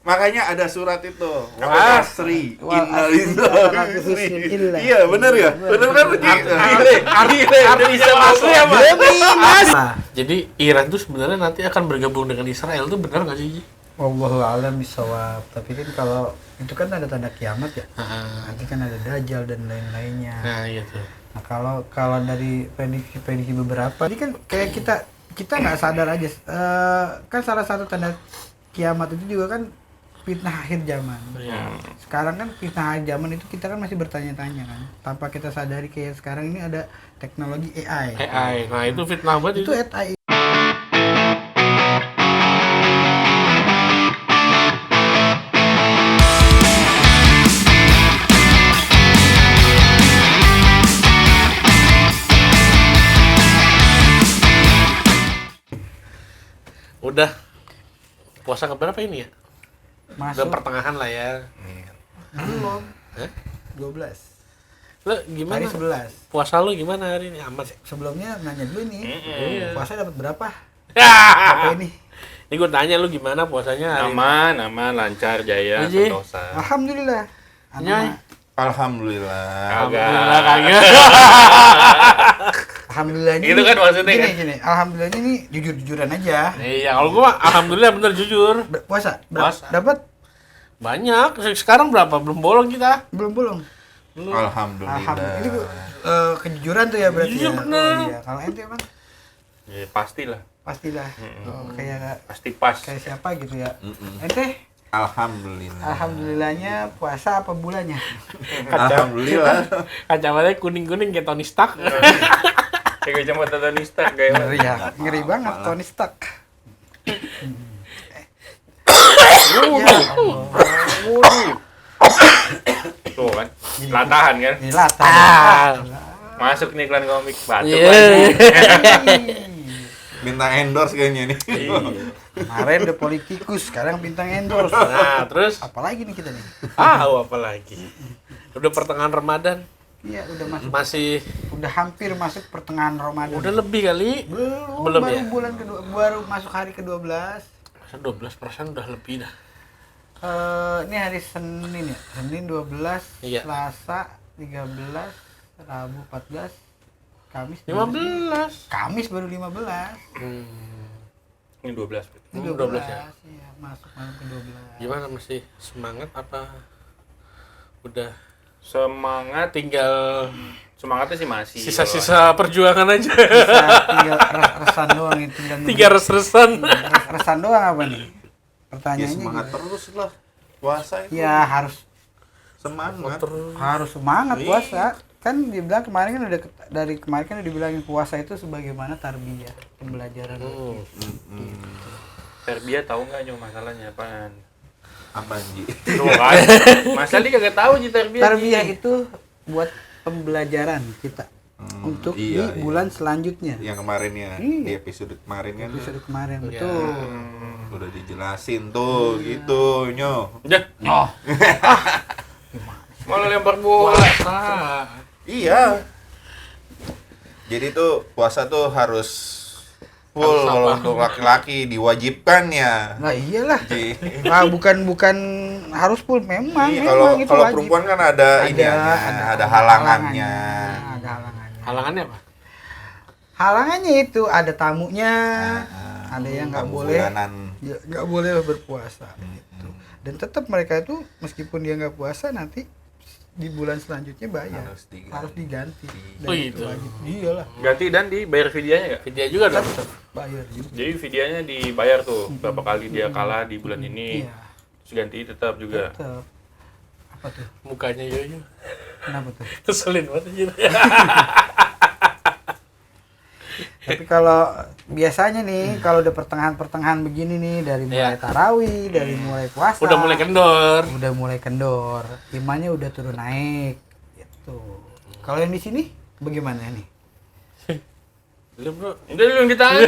Makanya ada surat itu. Wa asri innalillahi. Iya, benar ya? Benar kan? Arti bisa masuk ya, Mas. Jadi Iran tuh sebenarnya nanti akan bergabung dengan Israel tuh benar enggak sih? Wallahu a'lam bishawab. Tapi kan kalau itu kan ada tanda kiamat ya. Nanti kan ada dajjal dan lain-lainnya. Nah, iya tuh. Nah, kalau dari prediksi beberapa, ini kan kayak kita nggak sadar aja. Kan salah satu tanda kiamat itu juga kan fitnah akhir zaman. Sekarang kan fitnah akhir zaman itu kita kan masih bertanya-tanya kan. Tanpa kita sadari kayak sekarang ini ada teknologi AI. Nah itu fitnah banget Itu AI. Udah puasa keberapa ini ya? Udah Masuk pertengahan lah ya. belum. Hah? 12. Lo gimana? Hari 11. Puasa lo gimana hari ini? Aman sih? Sebelumnya nanya dulu nih. Iya. Puasa dapat berapa? Apa ini? Ini gue tanya lu gimana puasanya hari ini? Aman, lancar, jaya, Uji. sentosa. Alhamdulillah. Nyai. Alhamdulillah. Alhamdulillah kagak. Alhamdulillah ini. Itu kan maksudnya kan? Gini. Alhamdulillah ini jujur-jujuran aja. Iya, kalau gua mah alhamdulillah bener jujur. Puasa. Puasa. Dapat? Banyak. Sekarang berapa? Belum bolong kita. Belum. Alhamdulillah. Alhamdulillah. Ini kejujuran tuh ya berarti. Jujur ya? bener. Oh, iya. Kalau ente emang Ya, pastilah. pastilah. Kayak Pasti pas. siapa gitu ya. Ente Alhamdulillah. alhamdulillahnya puasa apa bulannya? Alhamdulillah. Kacamatanya kuning-kuning kayak Tony Stark. Kayak kacamata Tony Stark kayak Ngeri ya. Ngeri banget Tony Stark. tuh kan. Latahan kan. Ini lata. Masuk nih iklan komik batuk Iya. lagi. Minta endorse kayaknya nih. Kemarin udah politikus, sekarang bintang endorse. Nah, terus Apalagi nih kita nih? apa lagi? Udah pertengahan Ramadan. Iya, udah masuk. Udah Hampir masuk pertengahan Ramadan. lebih kali. Belum Belum baru ya? bulan kedua, baru masuk hari ke-12. Masa 12% udah lebih dah. Ini hari Senin ya. Senin 12, Iya. Selasa 13, Rabu 14, Kamis 15. Kamis baru 15. Ini 12. Ini 12 12 ya? Iya, masuk malam ke-12. Gimana masih semangat apa udah Semangatnya sih masih. sisa-sisa perjuangan aja. Tinggal resan doang itu. Tiga res-resan. Resan doang apa nih? Ya Pertanyaannya semangat gitu. terus lah. Puasa itu. Ya harus Semangat. semangat puasa. Kan dibilang kemarin kan dari kemarin kan udah dibilangin puasa itu sebagaimana tarbiyah, pembelajaran. Serbia tahu nggak Nyo masalahnya apaan? Apa Ji? Tuh kan. Masalah dia kagak tahu Ji Serbia. Tarbiyah itu buat pembelajaran kita untuk iya, di bulan selanjutnya. Yang kemarin ya, Iya. di episode kemarin kan Episode kemarin Iya. betul. udah dijelasin tuh gitu, Nyo. Udah. Oh, Malah lempar bola. Iya. Jadi tuh puasa tuh harus full Harus kalau apa? untuk laki-laki diwajibkan ya. nah iyalah. Ji. Nah, bukan harus full memang. Iya, memang itu kalau wajib. perempuan kan ada ada halangannya. Ada halangannya. Halangannya apa? Halangannya itu ada tamunya, ada yang nggak Tamu boleh, bulanan. ya, nggak boleh berpuasa. Gitu. Dan tetap mereka itu meskipun dia nggak puasa nanti di bulan selanjutnya bayar, harus diganti. Dan Oh, itu gitu. wajib. Iyalah, Ganti dan dibayar videonya nggak? Video juga dong. bayar juga. Jadi videonya dibayar tuh berapa kali dia kalah di bulan ini. Iya, Terus ganti tetap juga. tetap. Apa tuh? Mukanya Yoyo. Kenapa tuh? Keselin banget anjir. Tapi kalau biasanya nih, kalau udah pertengahan begini nih, dari mulai Iya. tarawih, dari mulai puasa, Udah mulai kendor. imannya udah turun naik, gitu. Kalau yang di sini bagaimana nih? Belum, Bro. Udah lu yang ditanya.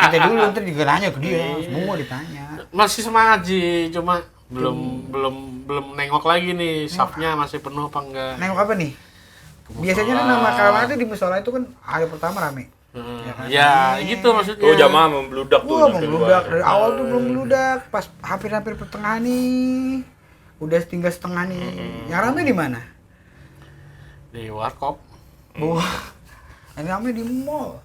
Kita dulu ntar juga nanya ke dia, semua ditanya. Masih semangat sih, cuma belum nengok lagi nih safnya masih penuh apa enggak. Nengok apa nih? Biasanya kan nama kalimat itu di musola itu kan hari pertama rame. Ya, gitu maksudnya. Oh, jamaah membludak tuh. Wah, nyampe membludak luar. dari awal tuh belum membludak, pas hampir-hampir pertengahan nih. Udah tinggal setengah nih. Yang rame di mana? Di warkop. Wah. Yang rame di mall.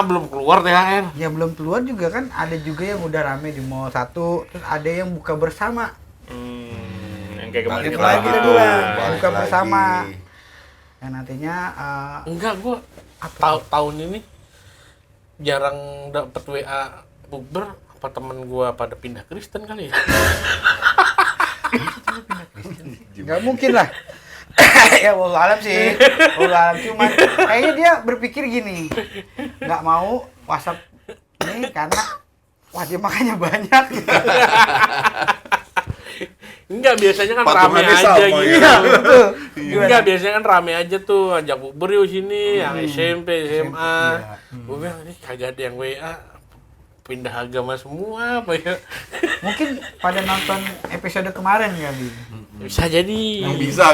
Belum keluar THR. Ya belum keluar juga kan, ada juga yang udah rame di mall satu, terus ada yang buka bersama. Yang kayak kemarin Balik kita lagi gitu. bilang, balik buka lagi. bersama. Yang nantinya Enggak, gua tahun ini jarang dapet WA bukber. Apa temen gua pada pindah Kristen kali ya? nggak mungkin lah. Ya wallahu alam sih. Wallahu alam, cuman kayaknya dia berpikir gini. Nggak mau WhatsApp ini karena wah dia makanya banyak. Enggak, biasanya kan rame Patungannya aja sama, gitu. ya. Betul. Enggak, biasanya kan rame aja tuh, ajak bukber yuk sini, yang SMP, SMA. iya. Gue bilang, ini kagak ada yang WA, pindah agama semua apa ya? Mungkin pada nonton episode kemarin kali. Bisa jadi. Bisa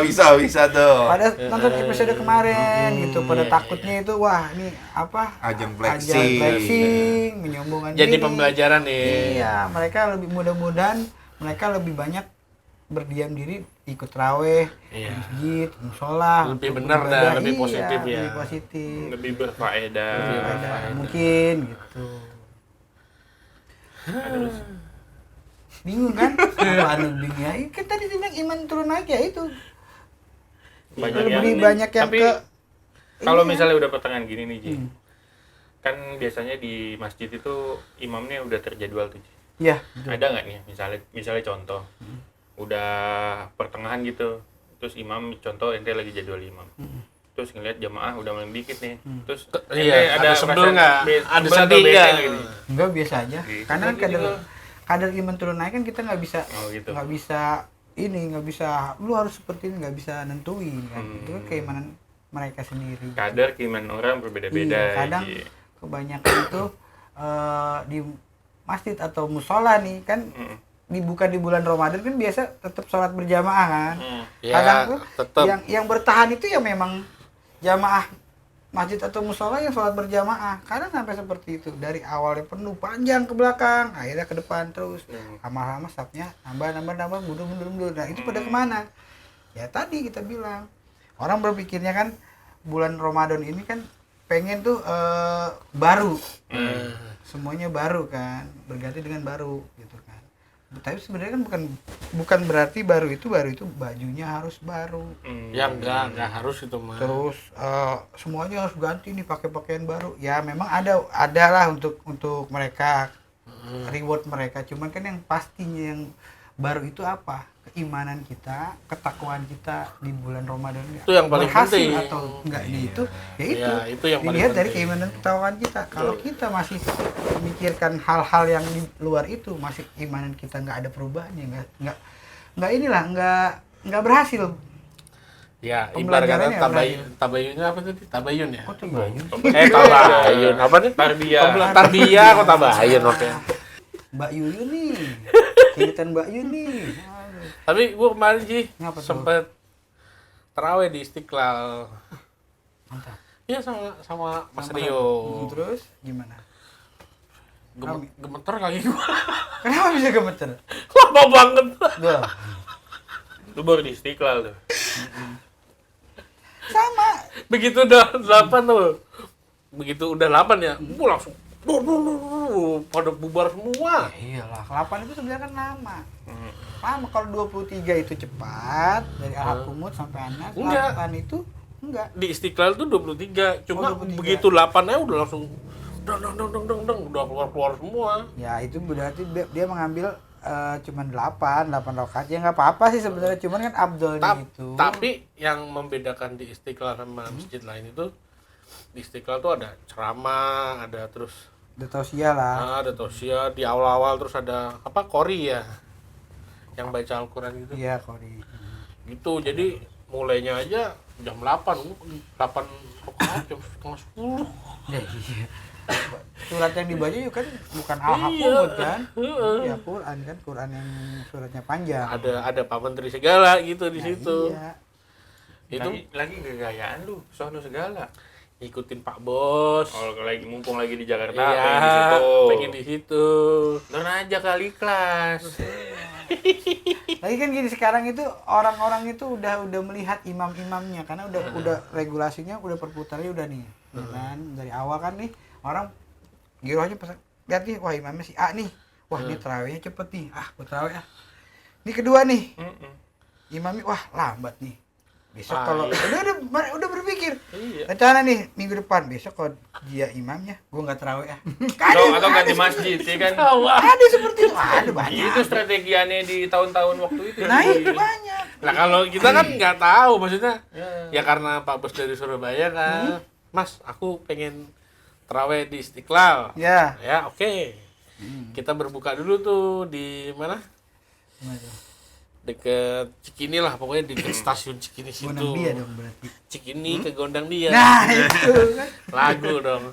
tuh. Pada nonton episode kemarin gitu, pada takutnya itu wah ini apa? Ajang Ajang flexing, menyombongkan Jadi diri. pembelajaran nih. Iya, mereka lebih mudah-mudahan mereka lebih banyak berdiam diri, ikut raweh, Iya. masjid, musola, Lebih untuk benar beribadah. dah, lebih Iya, positif ya. lebih positif. Lebih berfaedah. Ada mungkin gitu. Bingung kan? Apaan lu bingung ya? Kan tadi dia bilang iman turun naik ya itu. Banyak Lebih yang- banyak yang tapi ke kalau ini ya. misalnya udah pertengahan gini nih, Ji. Hmm. Kan biasanya di masjid itu imamnya udah terjadwal tuh, Ji. Iya. Ada nggak nih misalnya contoh udah pertengahan gitu, terus imam contoh ente lagi jadwal imam, terus ngeliat jamaah udah mulai dikit nih, terus Iya, ada sebel perasaan nggak? Ada sebel atau sedih bete nggak? gitu? Enggak, biasa aja. Gitu Karena lagi kadar juga. kadar iman turun naik kan kita nggak bisa Oh, gitu. nggak bisa ini nggak bisa lu harus seperti ini, nggak bisa nentuin kan. Itu kan keimanan mereka sendiri. Kadar keimanan orang berbeda-beda. Iya, kadang Ji. kebanyakan itu di masjid atau musola nih kan dibuka di bulan Ramadan kan biasa tetap sholat berjamaah kan. Ya, Kadang tuh tetap. yang bertahan itu ya memang jamaah masjid atau musola yang sholat berjamaah. Kadang sampai seperti itu, dari awalnya penuh panjang ke belakang, akhirnya ke depan terus. Lama-lama stopnya nambah mundur. Nah itu pada kemana? Ya tadi kita bilang orang berpikirnya kan bulan Ramadan ini kan pengen tuh baru, semuanya baru kan, berganti dengan baru gitu kan. Tapi sebenarnya kan bukan berarti baru itu bajunya harus baru. Ya enggak harus itu mah. Terus semuanya harus ganti nih pakai pakaian baru. Ya memang ada lah untuk mereka reward mereka. Cuman kan yang pastinya yang baru itu apa? Keimanan kita, ketakwaan kita di bulan Ramadan. Itu yang paling berhasil penting. atau enggaknya itu, ya itu. Ya, itu yang paling Dilihat dari penting. keimanan ketakwaan kita. Kalau kita masih memikirkan hal-hal yang di luar itu, masih keimanan kita nggak ada perubahannya, nggak inilah, nggak berhasil. Ya, Pembelajarannya ibaratnya tabayunnya apa tadi? Tabayun ya? Oh, tabayun. Tabayun. Apa nih? Tarbiyah. Tarbiyah kok tabayun, oke. Mbak Yuyu nih, keingetan Mbak Yuyu nih. Aduh. Tapi gua kemarin sih Ngapa tuh? sempet terawih di Istiqlal. Mantap. Iya sama Mas Rio. Terus gimana? Gemeter kali gua. Kenapa bisa gemeter? Lama banget. Duh, Lu baru di Istiqlal tuh. sama. Begitu udah 8 tuh. Begitu udah 8 ya, gua langsung pada bubar semua. Ya iyalah, 8 itu sebenarnya kan lama. Lama kalau 23 itu cepat dari Al-Qumut sampai Anas. Enggak. 8 itu enggak. Di Istiqlal tuh 23, cuma 23. begitu 8-nya udah langsung dong udah keluar semua. Ya itu berarti dia mengambil cuman 8 rakaat. Ya nggak apa-apa sih sebenarnya, cuman kan afdolnya itu. Tapi yang membedakan di Istiqlal sama masjid lain itu, di Istiqlal tuh ada ceramah, ada terus Udah tausiah lah. ada tausiah di awal-awal, terus ada apa qori ya, yang baca Al-Quran gitu. Iya, Kori. Gitu, jadi mulainya aja jam 8 rakaat jam setengah 10. Ya, iya. Surat yang dibaca juga kan bukan Iya. Al-Qumut kan? Heeh. Ya Quran kan, Quran yang suratnya panjang. Ada Pak Menteri segala gitu di Nah, situ. Iya. Itu Lagi kegayaan lu, soal lu segala. ikutin Pak Bos. Kalau lagi mumpung lagi di Jakarta, Iya, pengen di situ. Don aja kali kelas. Lagi kan gini, sekarang itu orang-orang itu udah melihat imam-imamnya karena udah regulasinya, udah perputarannya udah nih. Ya kan? Dari awal kan nih orang giro aja pas lihat nih, wah imamnya si A nih. Wah, ini terawihnya cepet nih. Ah, buat terawih ah. Ini kedua nih. Imamnya wah lambat nih. Besok kalau udah berpikir. Iya. Rencana nih minggu depan, besok kalau dia imamnya, gua enggak terawih ah. Atau ganti masjid, ya kan? Ada seperti itu, ada banyak. Itu strategi aneh di tahun-tahun waktu itu. Nah, itu banyak. Nah kalau kita kan nggak tahu, maksudnya ya karena Pak Bos dari Surabaya kan, Mas aku pengen terawih di Istiqlal. Ya. Ya oke. Kita berbuka dulu tuh di mana? Deket Cikini lah, pokoknya deket stasiun Cikini situ. Gondang dia dong berarti. Cikini ke Gondang dia. Nah, itu kan. Lagu dong.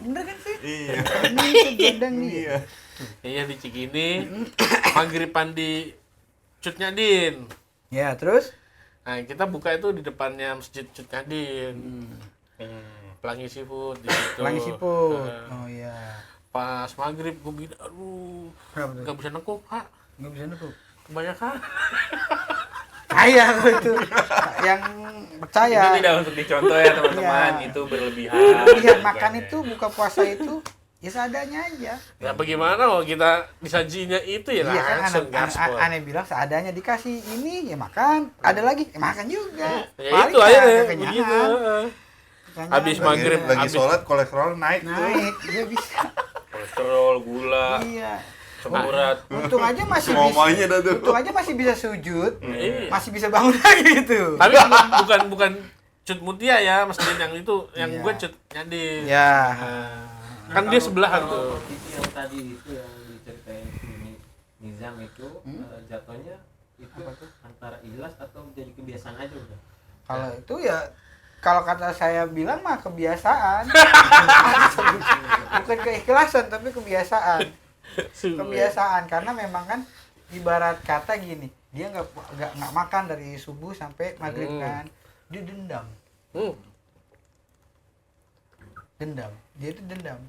Bener kan sih? Iya. Ini ke gondang dia. Iya di Cikini. Maghriban di Cut Nyadin. Ya, terus? Nah kita buka itu di depannya Masjid Cut Nyadin. Pelangi Seafood di situ. Pelangi Siput. Nah, Oh iya. pas maghrib gue bilang, aduh, Kenapa tuh? nggak bisa nekuk Pak, Nggak bisa nukuk. kebanyakan. Kaya aku itu. Yang percaya. Itu tidak untuk dicontoh ya teman-teman, Iya. itu berlebihan. Lihat makan itu, buka puasa itu, ya seadanya aja. Ya bagaimana kalau kita disajinya itu ya Iya kan, langsung gaspol. aneh bilang seadanya dikasih ini ya makan, ada lagi ya makan juga. Ya Paling itu aja ya, kekenyangan. begitu. Kekenyangan. Habis maghrib, lagi habis- sholat kolesterol naik tuh. naik, dia bisa. Kolesterol, gula, Iya. asam urat. Untung aja masih Semuanya dah tuh. Untung aja masih bisa sujud, Iya. masih bisa bangun lagi gitu. Tapi bukan Cut Mutia ya, masjid yang itu, yang Iya. gue Cut Nyadin. Ya. Kan dia sebelahan tuh. TV yang tadi itu yang diceritain si Nizam itu jatuhnya itu antara ikhlas atau jadi kebiasaan aja udah. Kalau itu ya, kalau kata saya bilang mah kebiasaan. Bukan keikhlasan tapi kebiasaan. Kebiasaan karena memang kan ibarat kata gini, dia nggak makan dari subuh sampai maghrib kan, dia dendam. Dendam, dia itu dendam.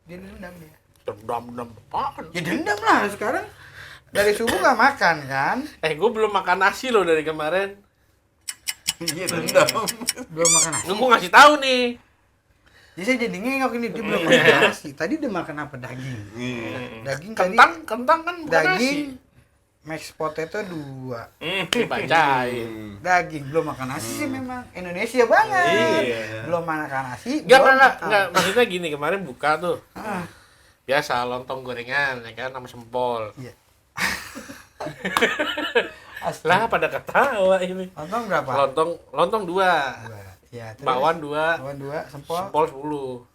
Dia dendam dia. Dendam apaan? Ya dendam lah sekarang. Dari subuh nggak makan kan? Gue belum makan nasi loh dari kemarin. Iya dendam. Belum makan nasi. Gue ngasih tahu nih. Jadi saya jadi ngengok ini dia belum makan nasi. Tadi udah makan apa? Daging. Daging tadi. Kentang kan bukan Daging. nasi. Mashed potato 2. Dibacain. Daging belum makan nasi sih memang Indonesia banget. Iya. Belum makan nasi. Enggak, belum enggak, makan. enggak. Maksudnya gini, kemarin buka tuh. Ah, Biasa lontong gorengan, ya kan, sama sempol. iya. Asli. Lah, pada ketawa ini. Lontong berapa? Lontong 2. 2. Ya, terus. Bakwan 2. Bakwan 2, sempol. Sempol 10.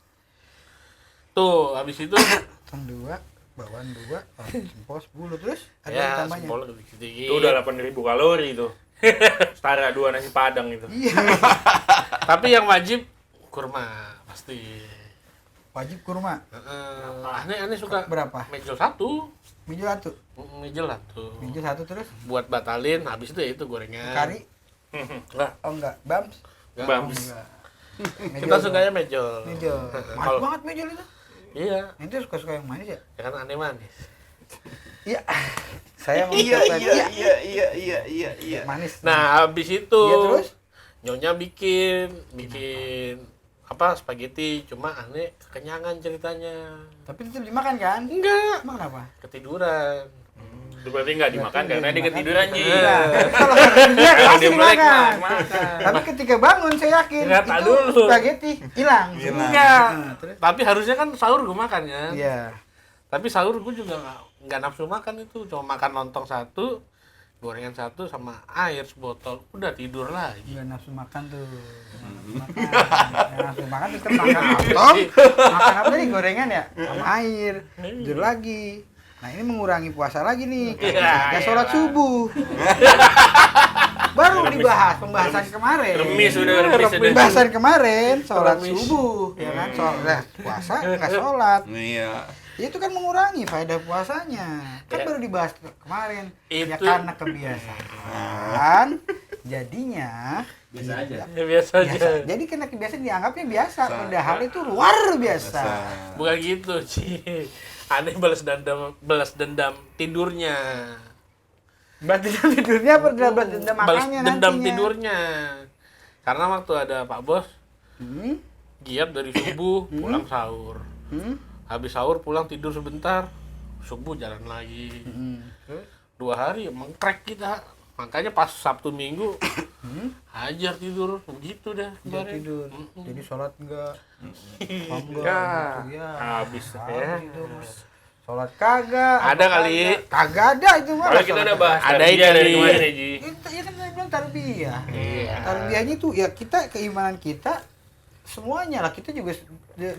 Tuh, habis itu Lontong 2, bakwan 2, sempol 10 terus ada ya, tambahnya. sempol dikit-dikit. Itu udah 8.000 kalori itu. Setara 2 nasi padang itu. Iya. Tapi yang wajib kurma pasti. Wajib kurma. Aneh suka Berapa? mejol 1. Miju 1. Mejol 1. Miju 1 terus. Buat batalin, habis itu ya itu gorengan. Kari? Enggak, Oh enggak, bams. enggak. Bams. Enggak. Kita sukanya mejol. Mejol. Manis Kalau- banget mejol itu. Iya, Ente suka-suka yang manis ya? ya kan aneh manis. Iya. Saya mau Iya ucapkan, iya iya iya iya iya iya. manis. Nah, habis itu Iya, terus? Nyonya bikin apa spaghetti, cuma aneh kekenyangan ceritanya. Tapi tetap dimakan kan? Enggak, Emang kenapa? ketiduran. Itu berarti nggak dimakan Berarti karena dia dimakan. ketiduran Ji. Iya. Kalau dia Kalau pasti dia melek dimakan. makan. Tapi ketika bangun saya yakin Enggak, tak itu dulu. spaghetti hilang. Hilang. Enggak. Nah, terus? Tapi harusnya kan sahur gue makan kan. Iya. Tapi sahur gue juga nggak nafsu makan itu, cuma makan lontong 1, gorengan 1 sama air sebotol, udah tidur lagi. Enggak nafsu makan tuh. Nggak nafsu makan tetap makan lontong. Makan apa tadi gorengan ya? Sama air. Tidur lagi. Nah, ini mengurangi puasa lagi nih. Iya, Karena sholat subuh. Baru dibahas pembahasan kemarin. Remis udah, remis udah. Pembahasan kemarin sholat Remis. subuh, ya kan? Sholat puasa nggak sholat. Iya. Itu kan mengurangi faedah puasanya. Kan Ya. baru dibahas kemarin. Ya Itu. karena kebiasaan. Jadinya Biasa aja. Ya biasa aja. biasa. Jadi karena kebiasaan dianggapnya biasa, padahal itu luar biasa. Bukan gitu, Ci. Aneh balas dendam tidurnya. Berarti tidurnya apa balas dendam Balas makannya dendam nantinya? tidurnya. Karena waktu ada Pak Bos, Hmm? giat dari subuh pulang sahur. Hmm? Habis sahur pulang tidur sebentar, subuh jalan lagi. Hmm. 2 hari mengkrek kita. Makanya pas Sabtu Minggu hajar tidur begitu dah Dia kemarin. tidur. Jadi sholat enggak? Enggak. Ya, gitu, ya. habis ya. Itu, Mas. Sholat kagak. Ada apa kali. Kagak ada itu mah. Kalau kita udah bahas Ada tarbiyah ini. dari kemarin ya, Ji. Itu ya kan saya bilang tarbiyah. Iya. Tarbiyahnya itu ya kita keimanan kita semuanya lah. Kita juga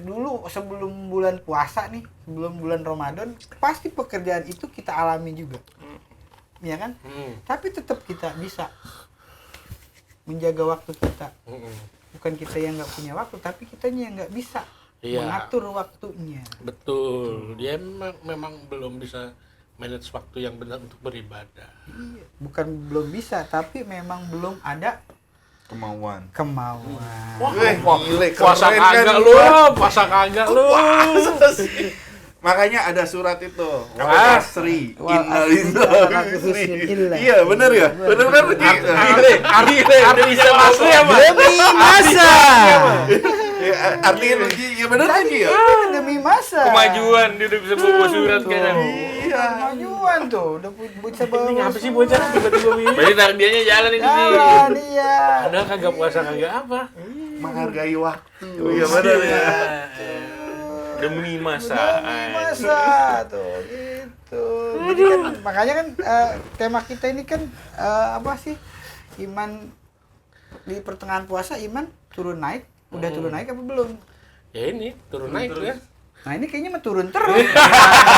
dulu sebelum bulan puasa nih, sebelum bulan Ramadan, pasti pekerjaan itu kita alami juga. Iya kan? Tapi tetap kita bisa menjaga waktu kita. Bukan kita yang nggak punya waktu, tapi kitanya yang nggak bisa Iya. mengatur waktunya. Betul. Dia memang belum bisa manage waktu yang benar untuk beribadah. Iya. Bukan belum bisa, tapi memang belum ada Kemauan. kemauan. Gile, Puasa keren kan kagak gua. lu, puasa kagak lu. Makanya ada surat itu. Wah. Asri. Wah, Innalillahi. Iya, benar ya? Benar kan? Artinya asli apa? Demi masa. Artinya ya benar lagi ya? Demi masa. Kemajuan dia udah bisa bawa surat kan. Iya. Kemajuan tuh, udah bisa bawa. Ini apa sih bocah tiba-tiba begini? Berarti tarbiyahnya jalan itu, Ji. Jalan, iya. Padahal kagak puasa kagak apa. Menghargai waktu. Iya benar ya. Demi masa. Demi masa tuh gitu. Jadi kan makanya kan tema kita ini kan apa sih? Iman di pertengahan puasa, iman turun naik. Udah turun naik apa belum? Ya ini turun naik ya. Nah ini kayaknya mah turun terus.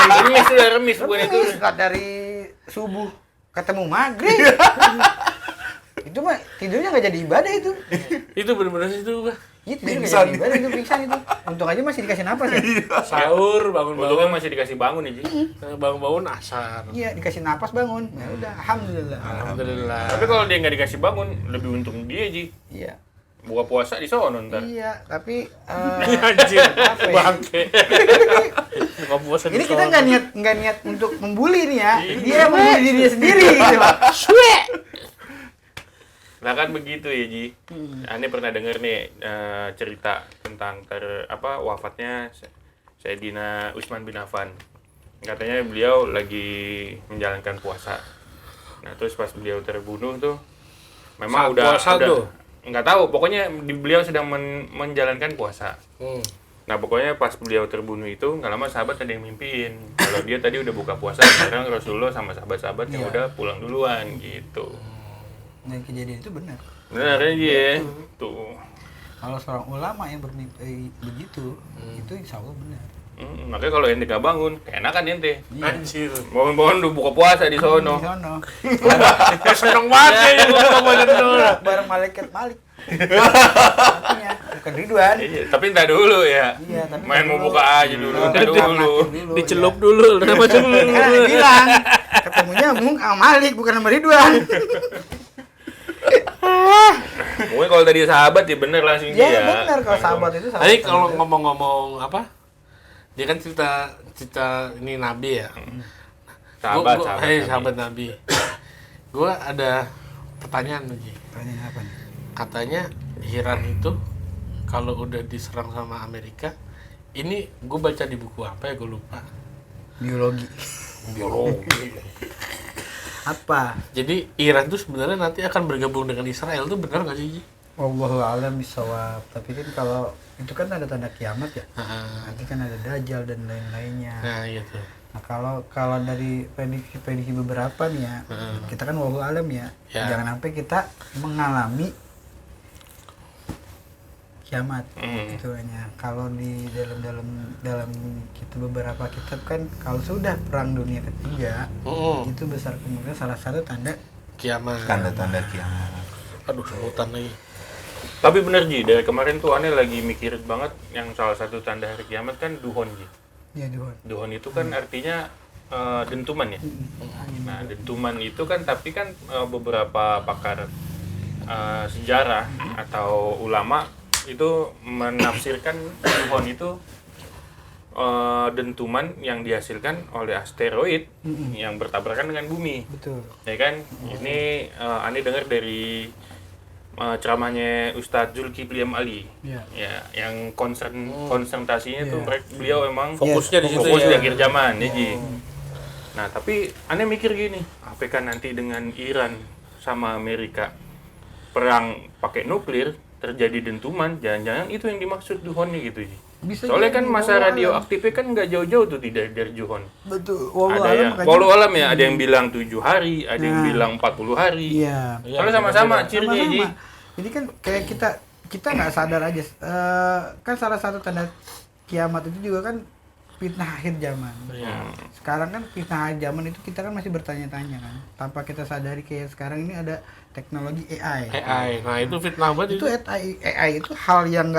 Remis udah remis bukan itu. Remis, dari subuh ketemu maghrib. Itu mah tidurnya nggak jadi ibadah itu. Itu benar-benar itu gua. Itu tidurnya nggak jadi ibadah itu, pingsan itu. Untung aja masih dikasih napas ya. Sahur, Untungnya bangun-bangun, masih dikasih bangun ya, Ji. bangun-bangun asar. Iya dikasih napas bangun. Ya udah, alhamdulillah. Alhamdulillah. Tapi kalau dia nggak dikasih bangun, lebih untung dia, Ji. Iya. Buka puasa di sono ntar. Iya, tapi Anjir, apa ya? bangke. Buka puasa di Ini kita sono. nggak niat untuk membuli nih ya. Dia yang membuli dirinya sendiri gitu. Nah kan begitu ya, Ji. Ane pernah denger nih cerita tentang wafatnya Sayyidina Utsman bin Affan. Katanya beliau lagi menjalankan puasa. Nah, terus pas beliau terbunuh tuh memang Saat puasa tuh? Nggak tahu, pokoknya beliau sedang menjalankan puasa. Nah, pokoknya pas beliau terbunuh itu nggak lama sahabat ada yang mimpiin kalau dia tadi udah buka puasa, sekarang Rasulullah sama sahabat-sahabat yang Iya. udah pulang duluan gitu. Dan kejadian itu benar. Benar ya dia. Tuh. Kalau seorang ulama yang bermimpi begitu, itu insya Allah benar. Makanya kalau ente gak bangun, keenakan ente. Anjir. Bangun-bangun udah buka puasa di sono. Di sono. Seneng banget ya buka puasa di sono. Bareng malaikat Malik. Artinya, bukan Ridwan. Iya, tapi entar dulu ya. Iya, tapi Main ntar mau dulu. buka aja dulu, Oh, entar dulu. Dicelup dulu, kenapa celup? Kan ada bilang, ketemunya sama Malik bukan sama Ridwan. Mungkin kalau tadi sahabat ya bener langsung Ya dia. benar kalau sahabat itu sahabat. Tadi kalau ngomong-ngomong apa? Dia kan cerita ini Nabi ya. Sahabat, Sahabat Nabi. Gua ada pertanyaan lagi. Tanya apa nih? Katanya Iran itu kalau udah diserang sama Amerika, ini gue baca di buku apa ya, gue lupa. Biologi. Biologi. Apa? Jadi Iran tuh sebenarnya nanti akan bergabung dengan Israel, tuh benar nggak sih? Wallahu a'lam bishawab. Tapi kan kalau itu kan ada tanda kiamat ya. Nah, Nanti kan ada dajjal dan lain-lainnya. nah gitu. Nah, kalau dari prediksi beberapa nih ya, kita kan wallahu a'lam ya. Ya. Jangan sampai kita mengalami kiamat gitu hanya. Kalau di dalam kita beberapa kitab kan kalau sudah perang dunia ketiga itu besar kemungkinan salah satu tanda Kiamat. Tanda-tanda kiamat. Aduh, sebutan lagi. Tapi bener Ji, dari kemarin tuh aneh lagi mikir banget yang salah satu tanda hari kiamat kan duhon Ji. ya Tuhan. Duhon itu kan artinya dentuman ya. Nah, dentuman itu kan tapi kan beberapa pakar sejarah atau ulama itu menafsirkan Duhon itu dentuman yang dihasilkan oleh asteroid yang bertabrakan dengan bumi. Betul. Ya kan? Ini Ani dengar dari ceramahnya Ustadz Zulkifli Ali. Iya. Ya, yang konsentrasinya tuh beliau emang Fokusnya di situ fokus ya. di akhir zaman ya, Ji. Nah, tapi Ani mikir gini, apakah nanti dengan Iran sama Amerika perang pakai nuklir terjadi dentuman, jangan-jangan itu yang dimaksud Duhonnya gitu, Ji. Bisa Soalnya jadi, kan masa wallahu radioaktifnya kan nggak jauh-jauh tuh dari Duhon. Betul. Ada yang walau alam ya, ada yang bilang 7 hari, ada yang bilang 40 hari. Iya. Soalnya sama-sama cirinya, Ji. Sama-sama. Jadi kan kayak kita nggak sadar aja. Kan salah satu tanda kiamat itu juga kan fitnah akhir zaman. Sekarang kan fitnah akhir zaman itu kita kan masih bertanya-tanya kan. Tanpa kita sadari kayak sekarang ini ada teknologi AI. Nah itu fitnah banget Itu AI itu hal yang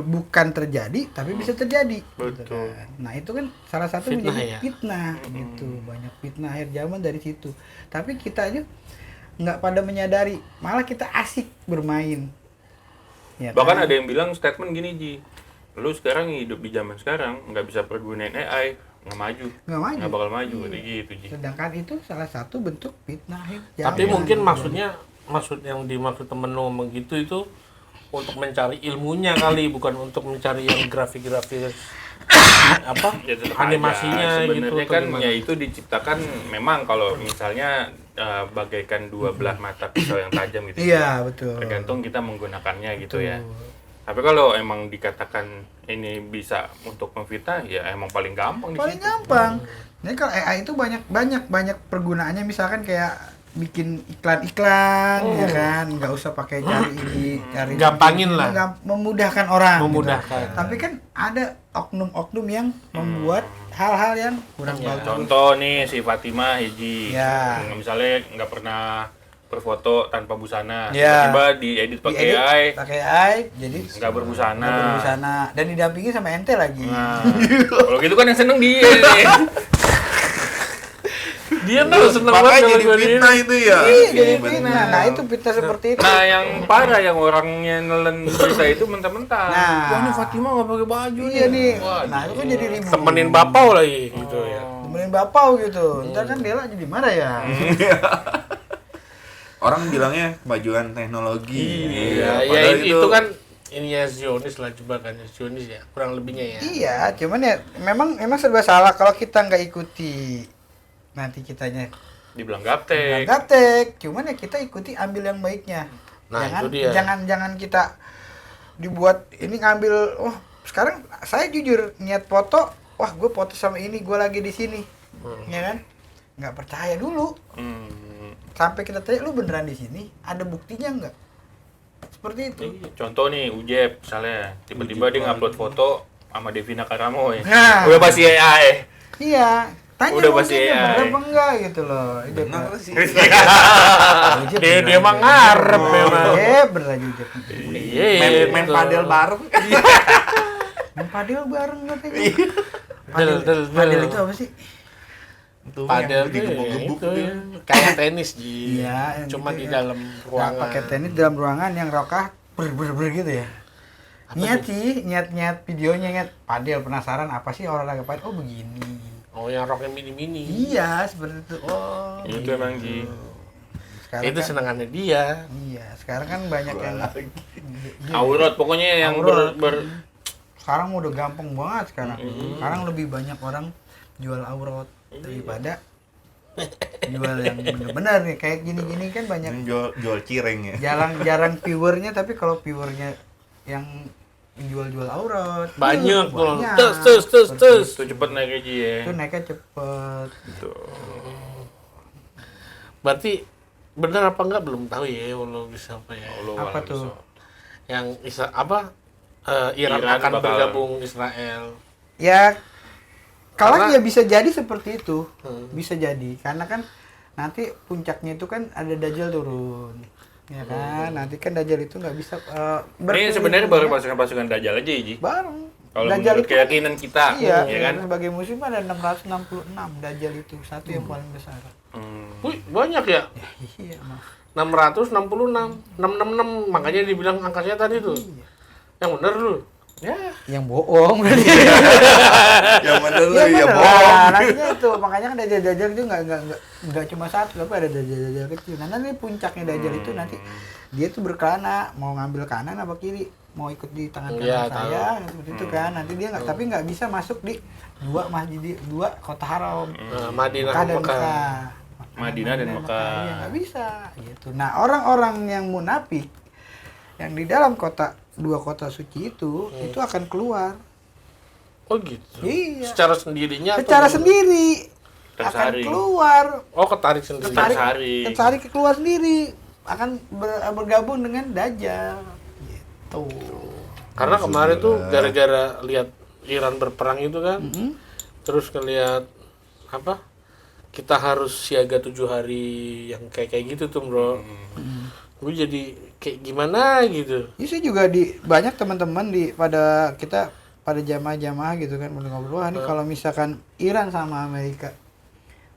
bukan terjadi tapi bisa terjadi. Gitu Betul. kan. Nah itu kan salah satu Fitnah menjadi ya? fitnah gitu. Banyak fitnah akhir zaman dari situ. Tapi kita aja nggak pada menyadari, malah kita asik bermain. Ya Bahkan kan? ada yang bilang statement gini, Ji. Lu sekarang hidup di zaman sekarang, nggak bisa pergunain AI, nggak maju. Nggak maju. Nggak bakal maju, kayak gitu, Ji. Sedangkan itu salah satu bentuk fitnah akhir zaman. Tapi mungkin maksud yang dimaksud temen lu ngomong gitu itu untuk mencari ilmunya kali, bukan untuk mencari yang grafik-grafik apa Ya, tetap animasinya aja. gitu. Sebenarnya atau kan gimana? ya itu diciptakan memang kalau misalnya bagaikan dua belah mata pisau yang tajam gitu. Iya betul. Tergantung kita menggunakannya gitu ya. Tapi kalau emang dikatakan ini bisa untuk memfitnah, ya emang paling gampang di Paling situ. gampang. Jadi kalau AI itu banyak pergunaannya, misalkan kayak bikin iklan-iklan ya kan, nggak usah pakai cari ini, cari Gampangin lah. memudahkan orang. Memudahkan. Gitu. Tapi kan ada oknum-oknum yang membuat hal-hal yang kurang bagus. Contoh nih si Fatimah Hiji, Ya. misalnya nggak pernah berfoto tanpa busana, Ya. tiba-tiba diedit pakai Diedit AI, pakai AI, jadi nggak berbusana. nggak berbusana dan didampingi sama ente lagi. Nah, kalau gitu kan yang seneng dia nih. Dia tuh seneng Makanya banget jadi kalau gua fitnah ini. itu ya. Iya, jadi fitnah. Nah, itu fitnah seperti itu. Nah, yang parah yang orangnya nelen berita itu mentah-mentah. Nah. Wah, ini Fatimah nggak pakai baju Iya nih. Wah, Nah, itu kan jadi ribut. Temenin bapau lagi gitu ya. Temenin bapau gitu. Ntar kan Dela jadi marah ya. Orang bilangnya kemajuan teknologi. Iya, ya padahal itu kan ininya Zionis lah, jebakannya Zionis ya, kurang lebihnya ya. Iya, cuman ya memang serba salah kalau kita nggak ikuti, nanti kitanya dibilang gaptek. gaptek. Cuman ya kita ikuti, ambil yang baiknya. Nah, jangan itu dia. jangan kita dibuat ini ngambil. Oh, sekarang saya jujur niat foto, wah gue foto sama ini, gue lagi di sini, ya kan? Nggak percaya dulu. Sampai kita tanya, lu beneran di sini? Ada buktinya nggak? Seperti itu. Contoh nih, Ujep misalnya, tiba-tiba dia ngupload foto sama Devina Karamoy. Nah. Udah pasti AI. Iya. Tanya Udah lu pasti Ujep, AI. bener apa enggak gitu loh. benar sih. Ujep Dia beneran. emang ngarep memang. Bener aja Ujep. Iya, Main betul. padel bareng. Main padel bareng katanya. Del. Padel itu apa sih? Tuh, Padel yang tuh ya, digebuk-gebuk itu tuh. ya. Kayak tenis Ji. Iya, yang Cuma di gitu ya. dalam Nah, ruangan. pakai tenis dalam ruangan yang rokah ber gitu ya. Niat sih, niat videonya niat padel, penasaran apa sih olahraga padel? Oh begini. Oh, yang roknya mini-mini. Iya, seperti itu. Oh. Itu emang Ji. Sekarang Itu kan- senangannya dia. Iya, sekarang kan banyak yang Aurat pokoknya yang Aurat. ber sekarang udah gampang banget sekarang. Sekarang lebih banyak orang jual aurat daripada jual yang bener-bener nih kayak gini-gini kan banyak Jual cireng ya. jarang viewernya, tapi kalau viewernya yang jual aurat Banyak tuh. banyak. Tes. itu cepet naik Ji ya. Itu naiknya cepet. Gitu. Berarti benar apa enggak belum tahu ya kalau bisa apa ya. Allah Apa alam tuh? bisa. Yang Iran Iran akan bakal- bergabung Israel. Ya kalau Karena- ya bisa jadi seperti itu, bisa jadi karena kan nanti puncaknya itu kan ada Dajjal turun, ya kan? Nanti kan Dajjal itu nggak bisa Ini sebenarnya baru pasukan-pasukan Dajjal aja Ji. bareng. Kalau Dajjal menurut itu keyakinan kita, iya, ya kan? sebagai musim ada 666 Dajjal itu satu yang paling besar. Hmm. Wih, banyak ya? Iya, mah. 666, 666, makanya dibilang angka setan itu. Yang bener lu. Ya. Yang bohong berarti. Yang bener lu Iya ya bener. bohong. Artinya itu makanya kan dajjal itu nggak cuma satu, tapi ada dajjal kecil. Nah, nanti puncaknya dajjal itu nanti dia tuh berkelana, mau ngambil kanan apa kiri, mau ikut di tangan Iya, kanan saya, seperti itu kan. Nanti dia tapi nggak bisa masuk di dua kota haram, Madinah Mekah dan Mekah. Mekah. Madinah dan Mekah. Iya, nggak bisa gitu. Nah, orang-orang yang munafik yang di dalam dua kota suci itu akan keluar. Oh gitu. Iya. Secara sendirinya. atau Secara gimana? sendiri akan Tersaring. keluar. Oh, ketarik sendiri. Tersaring. Keluar sendiri akan bergabung dengan Dajjal gitu. Karena kemarin tuh gara-gara lihat Iran berperang itu kan, terus ngelihat apa? Kita harus siaga 7 hari yang kayak gitu tuh, bro. Gue jadi kayak gimana gitu. Ini saya juga banyak teman-teman pada jamaah-jamaah gitu kan ngobrol, wah ini kalau misalkan Iran sama Amerika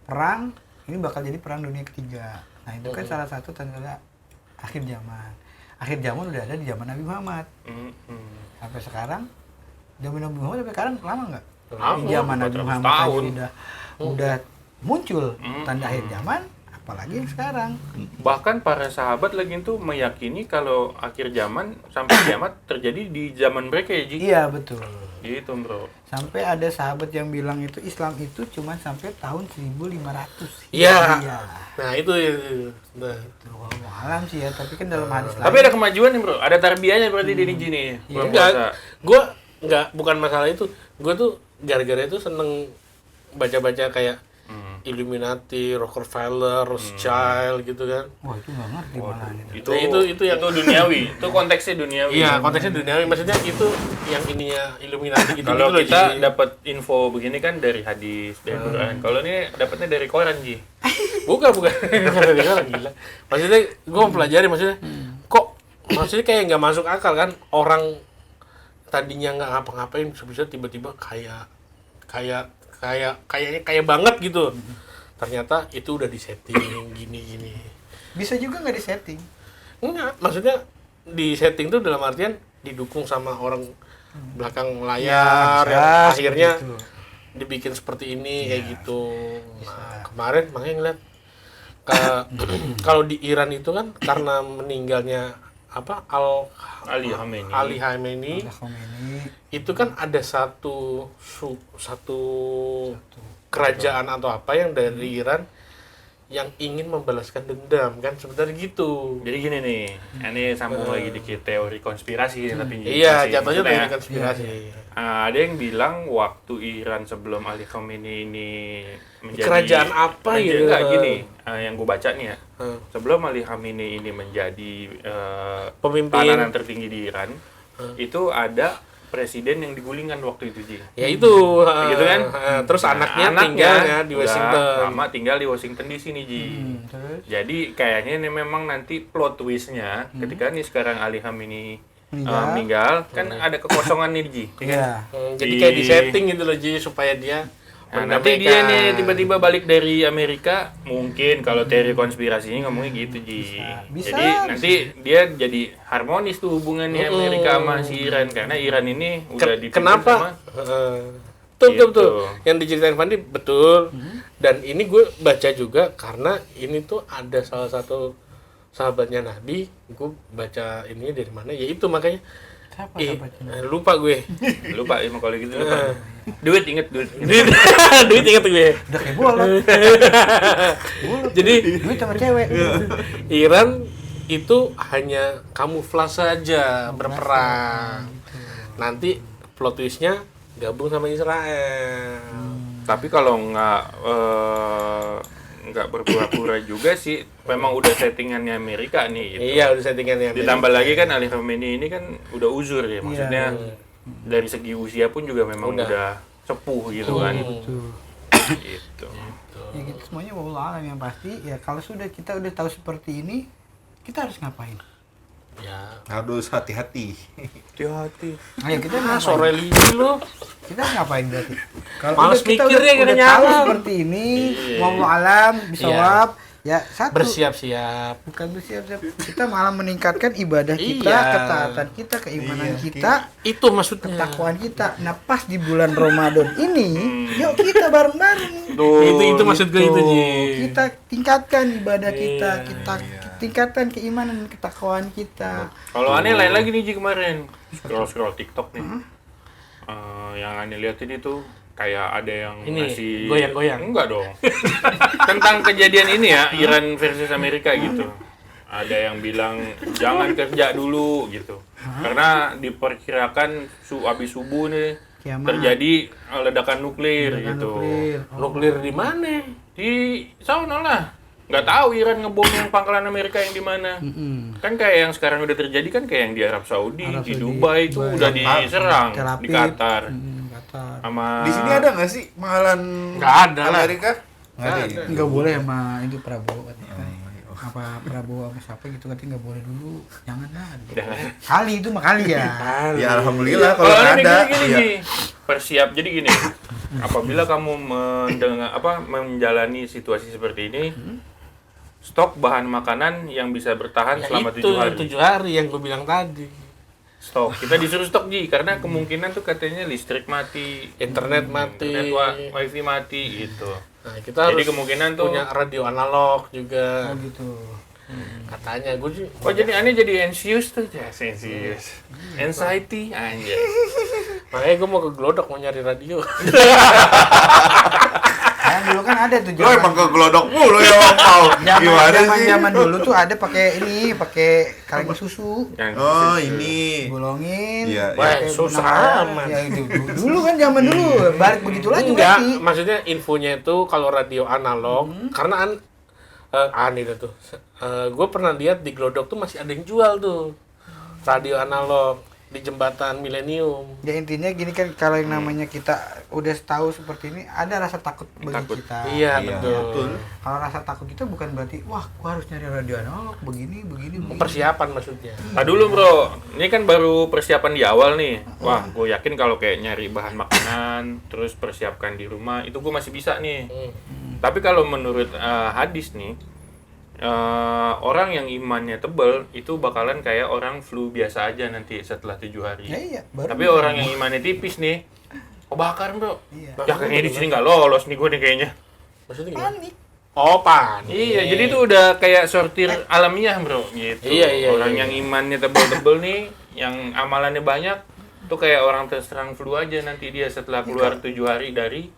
perang, ini bakal jadi perang dunia ketiga. Nah itu kan salah satu tanda akhir zaman. Akhir zaman udah ada di zaman Nabi Muhammad. Sampai sekarang, zaman Nabi Muhammad sampai sekarang lama nggak? Lama, Di zaman Nabi 400 Muhammad tahun. aja udah muncul tanda akhir zaman, apalagi yang sekarang. Bahkan para sahabat lagi itu meyakini kalau akhir zaman sampai kiamat terjadi di zaman mereka ya, Ji. Iya betul. Gitu, Bro. Sampai ada sahabat yang bilang itu Islam itu cuma sampai tahun 1500. Iya. Iya. Nah, itu. Nah. Wallahu alam sih ya, tapi kan dalam hadis Tapi ada kemajuan nih, Bro. Ada tarbiyahnya berarti di Ji nih. Bulan Enggak, puasa. gue bukan masalah itu. Gue tuh gara-gara itu seneng baca-baca kayak Illuminati, Rockefeller, Rothschild gitu kan. Wah itu nggak ngerti malah ini. Itu Nah, itu yang duniawi. Itu konteksnya duniawi. Iya, konteksnya duniawi, maksudnya itu yang ininya Illuminati gitu. Kalau loh, kita Ji. dapat info begini kan dari hadis, dari Quran. Kalau ini dapatnya dari koran, Ji. bukan dari orang gila. Maksudnya gue pelajari maksudnya maksudnya kayak nggak masuk akal kan, orang tadinya nggak ngapa-ngapain bisa tiba-tiba kayaknya kaya banget gitu. Ternyata itu udah disetting gini. Bisa juga nggak disetting. Enggak, maksudnya di setting tuh dalam artian didukung sama orang belakang layar, bisa, yang akhirnya seperti itu. dibikin seperti ini kayak gitu. Nah, kemarin makanya ngeliat kalau di Iran itu kan karena meninggalnya Ali Khamenei. Ali Khamenei itu kan ada satu kerajaan atau apa yang dari Iran yang ingin membalaskan dendam kan sebenarnya gitu. Jadi gini nih, ini sambung lagi dikit teori konspirasi tapi Iya, masih jatuhnya maksudnya, dari konspirasi. ada yang bilang waktu Iran sebelum Ali Khamenei ini menjadi Kerajaan apa ya? Enggak gini, yang gue baca nih ya. Sebelum Ali Khamenei ini menjadi Pemimpin peranan tertinggi di Iran, itu ada presiden yang digulingkan waktu itu, Ji. Ya itu, Gitu kan? terus anaknya tinggal ya di udah Washington. lama tinggal di Washington di sini, Ji. Terus Jadi kayaknya ini memang nanti plot twistnya ketika nih sekarang Ali Khamenei meninggal, kan ada kekosongan nih, Ji. Ya kan? iya. Jadi kayak di setting gitu loh Ji supaya dia Nah, nanti dia nih tiba-tiba balik dari Amerika, mungkin kalau teori konspirasinya ngomongnya gitu, Ji. Bisa, Jadi nanti dia jadi harmonis tuh hubungannya Amerika sama si Iran, karena Iran ini udah dipimpin kenapa? sama Betul, Gitu. betul. Yang diceritain Fandi betul. Dan ini gue baca juga karena ini tuh ada salah satu sahabatnya Nabi. Gue baca ini dari mana? Ya itu makanya. Siapa Lupa gue. lupa ya kalau gitu lupa. Duit inget. Duit inget gue. udah kayak bolot. Jadi Duit sama cewek. Iran itu hanya kamuflase saja berperang. Nanti plot twistnya gabung sama Israel. Tapi kalau nggak berpura-pura juga sih, memang udah settingannya Amerika nih. Gitu. Iya, udah settingannya. Ditambah lagi kan Ali Khamenei ini kan udah uzur ya, maksudnya dari segi usia pun juga memang udah sepuh gitu kan. Betul. Gitu. Ya gitu semuanya wallahu alam, yang pasti ya kalau kita udah tahu seperti ini, kita harus ngapain? Ya, Harus hati-hati. hati-hati. Ayo kita Sore lagi lo. kita ngapain berarti? Kalau Males kita mikirnya, udah kagak tahu nyala. seperti ini, wallahu alam, bisawab, Ya satu. Bersiap-siap. Bukan bersiap-siap. Kita malah meningkatkan ibadah kita, Iya. ketaatan kita, keimanan kita, Itu maksudnya. ketakwaan kita. Nah pas di bulan Ramadan ini, yuk kita bareng-bareng. Itu maksud gue itu, Ji. Kita tingkatkan ibadah kita tingkatkan keimanan dan ketakwaan kita. Kalau aneh lain lagi nih Ji kemarin. Scroll TikTok nih. Yang aneh liatin itu kayak ada yang Ini, ngasih goyang-goyang. Enggak dong. Tentang kejadian ini ya, Iran versus Amerika gitu. Ada yang bilang jangan kerja dulu gitu. Karena diperkirakan habis subuh nih Kiamat. terjadi ledakan nuklir gitu. Nuklir di mana? Di sana lah. Nggak tahu Iran ngebom yang pangkalan Amerika yang di mana. Kan kayak yang sekarang udah terjadi kan kayak yang di Arab Saudi, di Dubai itu udah diserang, Tel Aviv. di Qatar. Qatar. Sama Di sini ada nggak sih mahalan Nggak ada lah. Amerika? Nggak ada. ya? Nggak boleh sama itu Prabowo katanya. Apa Prabowo sama siapa gitu katanya nggak boleh dulu. Jangan lah. Jangan. Kali itu mah kali ya. Ya alhamdulillah kalau Kalau ini ada. gini, Iya. Ji. Persiap jadi gini. Apabila kamu menjalani situasi seperti ini, stok bahan makanan yang bisa bertahan selama 7 hari. 7 hari yang gue bilang tadi. Stok. Kita disuruh stok Ji karena kemungkinan tuh katanya listrik mati, Internet mati. wifi mati gitu. Nah, kita Jadi harus kemungkinan tuh punya radio analog juga. Oh gitu. Katanya gue sih. oh jadi aneh jadi anxious tuh ya, anxious. Anxiety anjay. Makanya gue mau ke Glodok mau nyari radio. Nah, dulu kan ada tuh Lo emang ke gelodok mulu ya Bang Pau. Gimana sih? Zaman dulu tuh ada pakai kaleng susu. Yang Oh ini. Bolongin. Iya, Wah, iya. susah amat. Ya itu dulu kan zaman dulu balik begitu lagi Enggak, berarti. maksudnya infonya itu kalau radio analog, karena aneh dah tuh. Gue pernah lihat di Glodok tuh masih ada yang jual tuh radio analog di jembatan Millennium. Ya intinya gini kan kalau yang namanya kita udah tahu seperti ini ada rasa takut bagi Takut. kita. Iya, Iya, betul. Kalau rasa takut kita bukan berarti wah gua harus nyari radio analog begini. Persiapan maksudnya. Nah dulu bro, ini kan baru persiapan di awal nih. Wah, gue yakin kalau kayak nyari bahan makanan, terus persiapkan di rumah, itu gue masih bisa nih. Tapi kalau menurut hadis nih, orang yang imannya tebal itu bakalan kayak orang flu biasa aja nanti setelah 7 hari. Ya iya, baru. Tapi orang yang imannya tipis nih, bakar bro. Iya. Ya kayaknya di sini nggak lolos nih gue nih kayaknya. Maksudnya gimana? Panik. Oh, panik. Iya, jadi itu udah kayak sortir alamiah bro, gitu. Iya, Orang iya. yang imannya tebel-tebel nih, yang amalannya banyak, tuh kayak orang terserang flu aja nanti dia setelah keluar 7 hari dari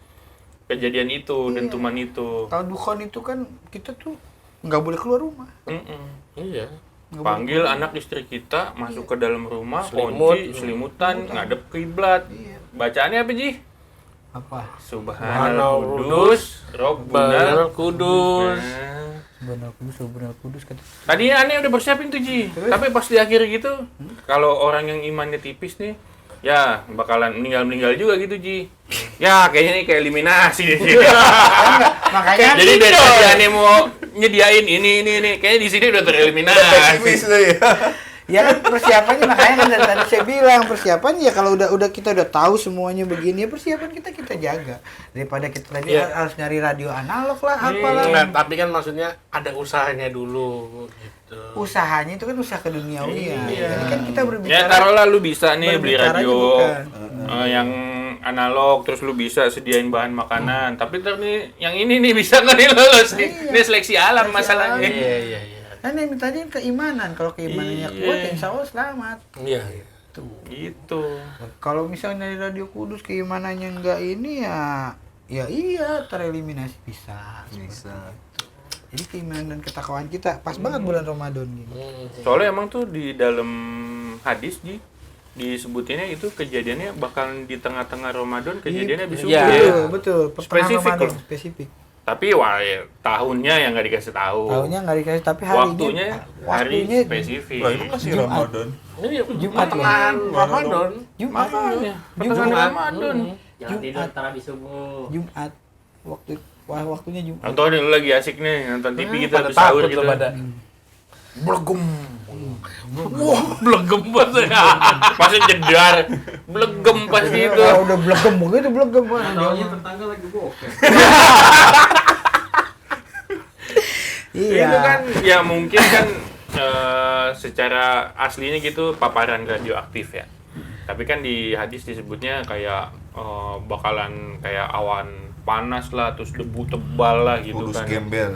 kejadian itu, dentuman itu. Tahun Dukhon itu kan kita tuh nggak boleh keluar rumah. Iya. Panggil anak istri kita masuk ke dalam rumah, Selimut. kunci, selimutan, ngadep kiblat. Iya. Bacaannya apa Ji? Apa? Subhanal Kudus, Rabbuna Kudus. Nah. Benar kudus kata. Tadi aneh udah bersiapin tuh Ji, tapi pas di akhir gitu, kalau orang yang imannya tipis nih, ya bakalan meninggal juga gitu Ji. Ya kayaknya ini kayak eliminasi deh. Makanya Jadi dari tadi aneh mau nyediain ini, kayaknya di sini udah tereliminasi. Pesimis lo ya. ya kan persiapannya makanya kan dari tadi saya bilang persiapan ya kalau udah kita udah tahu semuanya begini ya persiapan kita jaga daripada kita tadi Iya. harus nyari radio analog lah apalah. Enggak, tapi kan maksudnya ada usahanya dulu gitu. Usahanya itu kan usaha keduniawian. Iya. Jadi kan kita Ya berbicara. taruhlah lu bisa nih beli berbicaranya radio bukan. yang analog, terus lu bisa sediain bahan makanan. Tapi ntar nih yang ini nih bisa nggak nih lolos nih? Iya. Ini seleksi alam Seleksi masalahnya. alam. Iya. Kan yang tadi keimanan. Kalau keimanannya Iya. kuat, insya Allah selamat. Iya. Tuh. Gitu. Kalau misalnya di Radio Kudus keimanannya enggak ini ya iya tereliminasi bisa. Bisa. Jadi keimanan dan ketakwaan kita pas banget bulan Ramadan gini. Soalnya emang tuh di dalam hadis Ji disebutinnya itu kejadiannya bakal di tengah-tengah Ramadan kejadiannya habis subuh Iya. ya. Betul. Pertengahan Spesifik Ramadan, loh. spesifik. Tapi wah ya, tahunnya yang nggak dikasih tahu. Tahunnya nggak dikasih tapi harinya Waktunya hari waktunya spesifik. Wah itu masih Jumat. Ramadan. Ini Jumat pertengahan Ramadan. Jumat. Makanya pertengahan Jumat. Ramadan. Jangan tidur antara di subuh. Jumat. Waktunya Jumat. Nonton lu lagi asik nih nonton TV gitu Pada habis sahur takut gitu. lo pada. Blegem. Wah, blegem banget ya. Pasti jedar, blegem pas gitu. Udah blegem begitu blegem. Taunya tetangga lagi bokeh. Iya. Itu kan ya mungkin kan secara aslinya gitu paparan radioaktif ya. Tapi kan di hadis disebutnya kayak bakalan kayak awan panas lah, terus debu tebal lah gitu Kudus kan. gembel.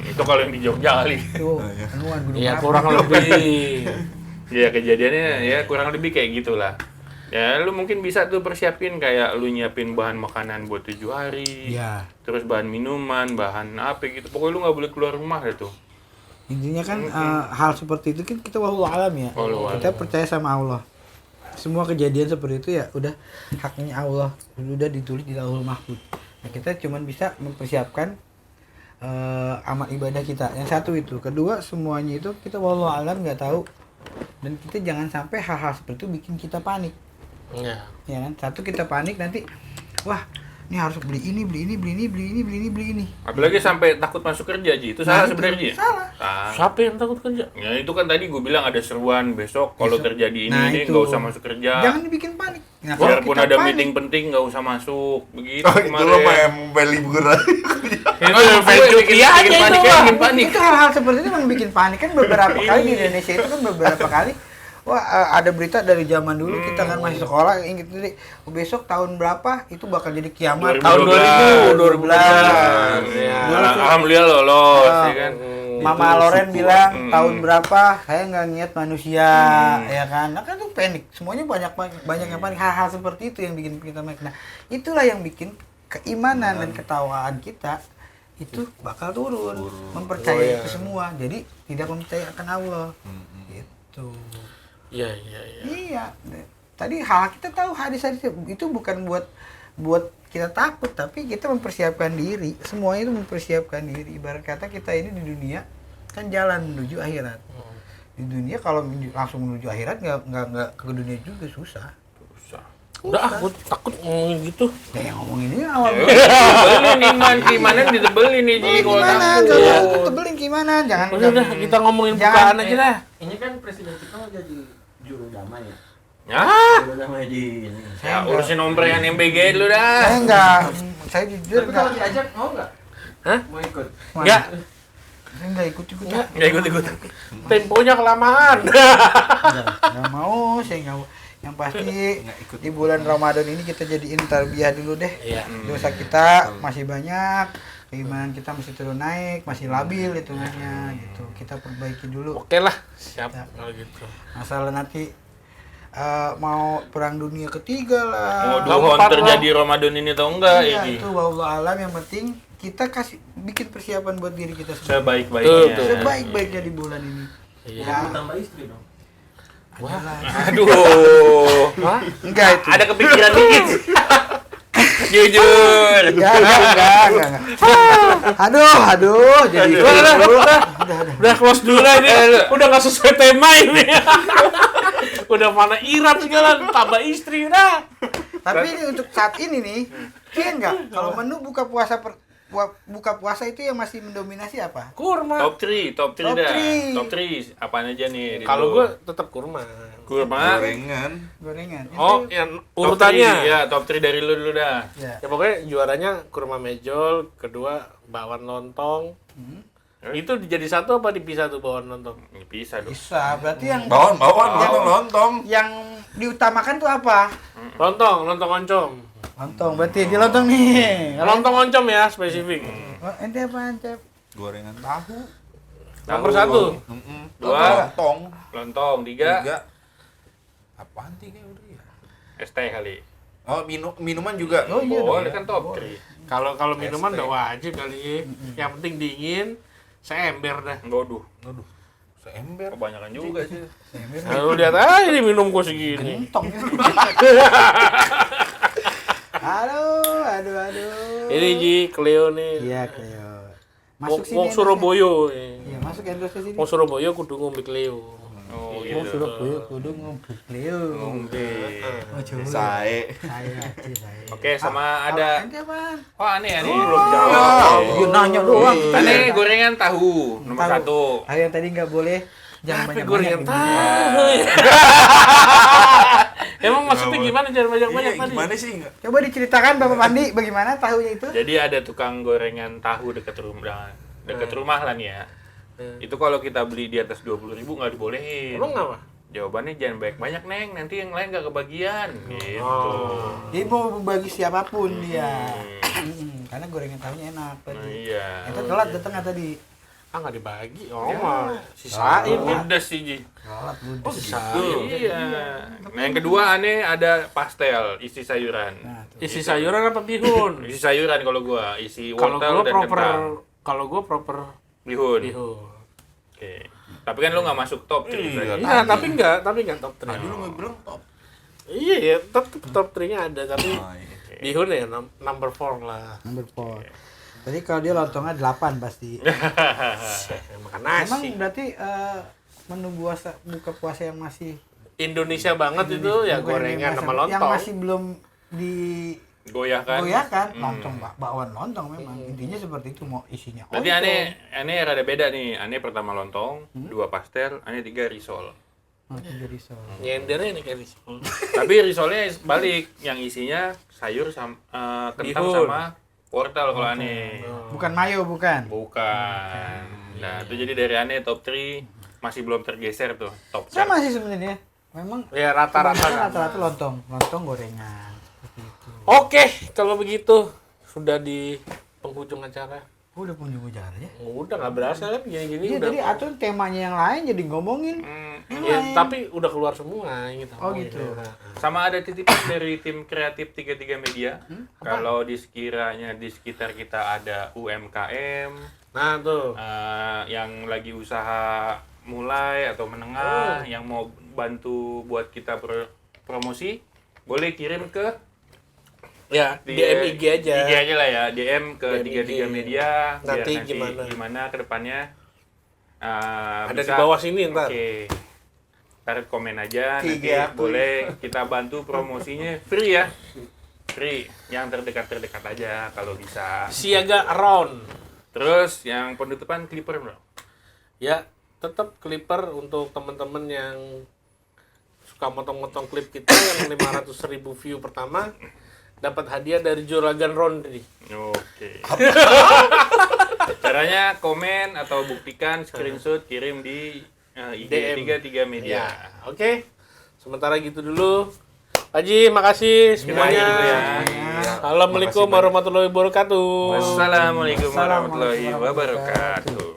Itu kalau yang di Jogja kali. Tuh, anuan gunung Ya api. kurang lebih. Ya kejadiannya ya kurang lebih kayak gitulah. Ya lu mungkin bisa tuh persiapin kayak lu nyiapin bahan makanan buat 7 hari. Iya. Terus bahan minuman, bahan apa gitu. Pokoknya lu nggak boleh keluar rumah deh tuh. Intinya kan hal seperti itu kan kita wallahu alam ya. Wallahu Kita percaya sama Allah. Semua kejadian seperti itu ya udah haknya Allah, udah ditulis di Lauhul Mahfuz. Nah, kita cuman bisa mempersiapkan amal ibadah kita. Yang satu itu, kedua semuanya itu kita wallahu alam nggak tahu, dan kita jangan sampai hal-hal seperti itu bikin kita panik. Ya. Ya kan? Satu kita panik nanti, wah ini harus beli ini, beli ini, beli ini, beli ini, beli ini, beli ini. Apalagi sampai takut masuk kerja, Ji. Itu salah Nah, itu sebenarnya. salah. Siapa yang takut kerja? Ya itu kan tadi gue bilang ada seruan besok kalau Besok. terjadi ini Nah, ini itu. nggak usah masuk kerja. Jangan dibikin panik. Nah, kalau Biarpun kita ada panik, meeting penting nggak usah masuk. Begitu Oh, itu lo main mobile liburan. Itu Bikin cuti aja panik, itu, ya, Bang. bikin panik. itu hal-hal seperti itu memang bikin panik kan beberapa kali di Indonesia itu kan beberapa kali. Wah, ada berita dari zaman dulu kita kan masih sekolah, ingat tadi besok tahun berapa itu bakal jadi kiamat. Tahun 2000, 2012. Ya. Alhamdulillah lolos, ya kan. Mama Itu Loren syukur. bilang tahun berapa saya nggak niat manusia, ya kan? Nah kan itu panik, semuanya banyak yang panik. Hal-hal seperti itu yang bikin kita panik. Nah itulah yang bikin keimanan dan ketawaan kita itu bakal turun, mempercayai itu semua. Jadi tidak mempercayai akan Allah, gitu. Iya, iya, iya. Iya. Tadi hal kita tahu hadis-hadis itu bukan buat kita takut, tapi kita mempersiapkan diri. Semuanya itu mempersiapkan diri. Ibarat kata kita ini di dunia kan jalan menuju akhirat. Di dunia kalau langsung menuju akhirat nggak ke dunia juga susah. Udah, aku takut ngomongin gitu. Ya yang ngomongin ini awal. Tebelin iman, keimanan ditebelin nih, Ji. Kalau Gimana? takut. Kalau tebelin gimana? Jangan. Udah, kita ngomongin Jangan, bukaan aja dah. Ini kan presiden kita mau jadi juru damai ya. Ya, Juru damai di ini. ya urusin omprengan MBG dulu dah. Saya enggak. Saya jujur Tapi kalau enggak. diajak mau nggak? Hah? Mau ikut? Enggak. Saya enggak ikut-ikut. Nggak ikut-ikut. Temponya kelamaan. Nggak mau, saya nggak mau. Yang pasti di bulan Ramadan ini kita jadiin tarbiyah dulu deh. Iya. Dosa kita masih banyak, keimanan kita masih terus naik, masih labil hitungannya gitu. Kita perbaiki dulu. Oke lah, siap Ya. kalau gitu. Masalah nanti mau perang dunia ketiga lah. Mau Lompat duhon lah. terjadi Ramadan ini atau enggak Iya, ini? itu wallahu alam, yang penting kita bikin persiapan buat diri kita sendiri. Sebaik-baiknya. Betul. Sebaik-baiknya di bulan ini. Iya. Ya, Tambah istri dong. Aduh. Hah? enggak itu. Ada kepikiran dikit. Jujur. Enggak. Aduh, jadi Udah close dulu lah ini. Udah nggak sesuai tema ini. Udah mana Iran segala, tambah istri udah. Tapi ini untuk saat ini nih, iya enggak? Kalau menu buka puasa itu yang masih mendominasi apa? Kurma. Top 3 Top dah. three. Top 3 apaan aja nih? Kalau Rindu? gue tetap kurma. kurma. Gorengan. Gorengan. Oh, Itu, yang Top urutannya. 3, ya, top 3 dari lu dulu dah. ya. Ya pokoknya juaranya kurma mejol, kedua bakwan lontong. Itu jadi satu apa dipisah tuh bakwan lontong? Ini bisa dong. Bisa, berarti yang Bawon, lontong. yang diutamakan tuh apa? Lontong oncom. Lontong, berarti dia lontong nih. Lontong oncom ya spesifik. Oh, ente apaan, Cep? Gorengan. Tahu. Nomor satu. Dua. Lontong. Lontong, 3. 3. Apaan 3 udah ya? Es teh kali. Oh, minuman juga. Oh, iya dong. Boleh kan top 3. Kalau minuman ST. udah wajib kali. Yang penting dingin, seember dah. Waduh, Aduh. Seember. kebanyakan juga sih. Lalu lihat aja ini minum gua segini. Gentong. Aduh. Ini Ji, Cleo nih. Iya, Cleo. Masuk sini. Wong Surabaya. Iya, masuk endorse sini. Wong Surabaya kudu ngombe Cleo. Oh, Oh, gitu. Surabaya kudu ngobrol Cleo. Oh, coba. Sae. Saya. Oke, sama ada. Ente apaan? Wah, aneh belum Oh, jawab. dia nanya doang. Aneh gorengan tahu nomor Tahu. 1. Ah, yang tadi nggak boleh. Jangan Tapi banyak-banyak. gorengan gitu. tahu. Emang maksudnya gimana jangan banyak-banyak Iya, tadi? gimana sih? Coba diceritakan Bapak Pandi bagaimana tahunya itu? Jadi ada tukang gorengan tahu dekat rumah dekat rumah lah nih ya. Itu kalau kita beli di atas 20.000 nggak dibolehin. Emang apa? Jawabannya jangan banyak-banyak Neng, nanti yang lain nggak kebagian. Gitu. Dia mau bagi siapapun dia. Karena gorengan tahunya enak Nah, tadi. iya. Itu telat datang nggak tadi? Nggak dibagi. Mah sisain ya. Pedes sih Ji. Telat ludes. Oh, sisain. Iya. Nah yang kedua aneh ada pastel isi sayuran. Nah, tuh. Isi sayuran apa bihun? Isi sayuran kalau gua, isi Kalau wortel gua dan proper, kentang. kalau gua proper Bihun. bihun. Oke. Tapi kan lu nggak masuk top 3 Iya. berarti. Iya, tapi enggak top 3. Tadi lu nggak bilang top. Iya ya, top 3-nya ada, tapi Oh, iya. bihun ya number 4 lah. Number 4. Jadi kalau dia lontongnya 8 pasti. Makan Emang nasi. berarti menu buka puasa yang masih Indonesia banget itu ya bukan gorengan yang sama Yang lontong. masih belum Goyahkan. digoyahkan, lontong bakwan lontong memang. Intinya seperti itu, mau isinya Berarti lontong. aneh rada beda nih. Aneh pertama lontong, 2 pastel, aneh 3 risol. Tiga risol. Nyendernya nih kayak risol. Tapi risolnya balik, yang isinya sayur sama kentang Bihun. sama wortel kalau aneh. Bukan mayo, bukan. Bukan. Nah, itu jadi dari aneh top 3 masih belum tergeser tuh top chart. Sama sih sebenarnya. Memang Ya rata-rata. rata-rata lontong gorengan. Seperti itu. Oke, kalau begitu sudah di penghujung acara. Udah punya aja. Udah nggak berasa kan gini-gini Iya, udah. tadi atuh temanya yang lain jadi ngomongin. Ya, tapi udah keluar semua gitu. Oh, gitu. Sama ada titipan dari tim kreatif 33 Media. Kalau sekiranya di sekitar kita ada UMKM Nah, tuh. yang lagi usaha mulai atau menengah yang mau bantu buat kita promosi, boleh kirim ke Ya, DM IG aja. IG aja lah ya, DM ke DM 33 Media. biar Nanti nanti gimana? ke depannya. Ada di bawah sini ntar. Oke. Ntar komen aja, IG nanti aku. boleh kita bantu promosinya free ya. Free, yang terdekat-terdekat aja kalau bisa. Siaga around. Terus yang penutupan Clipper bro. Ya, tetap Clipper untuk teman-teman yang suka motong-motong klip kita yang 500.000 view pertama dapat hadiah dari Juragan Rondri. Oke. Caranya komen atau buktikan screenshot kirim di IG DM. 33 Media. Ya, oke. Sementara gitu dulu. Haji, makasih semuanya. Ya. Assalamualaikum warahmatullahi wabarakatuh. Wassalamualaikum warahmatullahi wabarakatuh.